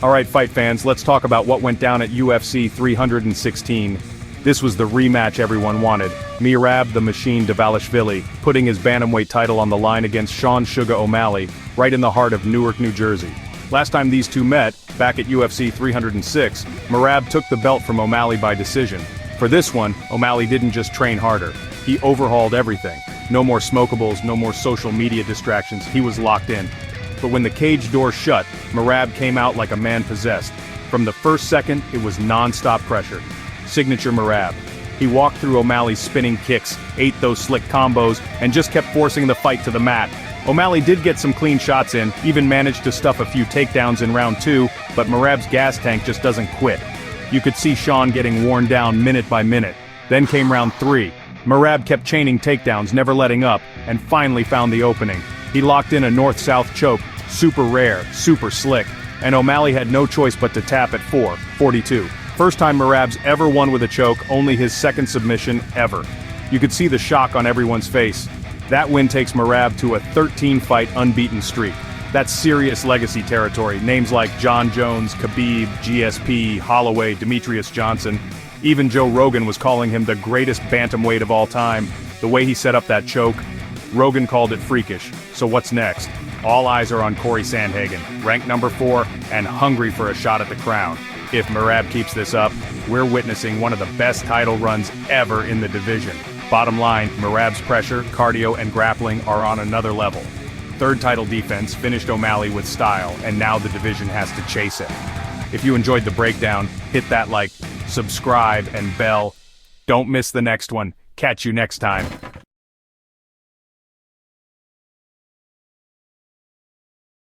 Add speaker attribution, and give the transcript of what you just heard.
Speaker 1: Alright fight fans, let's talk about what went down at UFC 316. This was the rematch everyone wanted. Merab the Machine Dvalishvili, putting his Bantamweight title on the line against Sean Sugar O'Malley, right in the heart of Newark, New Jersey. Last time these two met, back at UFC 306, Merab took the belt from O'Malley by decision. For this one, O'Malley didn't just train harder, he overhauled everything. No more smokables, no more social media distractions, he was locked in. But when the cage door shut, Merab came out like a man possessed. From the first second, it was non-stop pressure. Signature Merab. He walked through O'Malley's spinning kicks, ate those slick combos, and just kept forcing the fight to the mat. O'Malley did get some clean shots in, even managed to stuff a few takedowns in round 2, but Merab's gas tank just doesn't quit. You could see Sean getting worn down minute by minute. Then came round 3. Merab kept chaining takedowns, never letting up, and finally found the opening. He locked in a north-south choke, super rare, super slick, and O'Malley had no choice but to tap at 4-42. First time Merab's ever won with a choke, only his second submission ever. You could see the shock on everyone's face. That win takes Merab to a 13-fight unbeaten streak. That's serious legacy territory. Names like John Jones, Khabib, GSP, Holloway, Demetrius Johnson. Even Joe Rogan was calling him the greatest bantamweight of all time. The way he set up that choke, Rogan called it freakish. So what's next? All eyes are on Corey Sandhagen, ranked number 4, and hungry for a shot at the crown. If Merab keeps this up, we're witnessing one of the best title runs ever in the division. Bottom line, Merab's pressure, cardio, and grappling are on another level. Third title defense finished O'Malley with style, and now the division has to chase it. If you enjoyed the breakdown, hit that like, subscribe, and bell. Don't miss the next one. Catch you next time.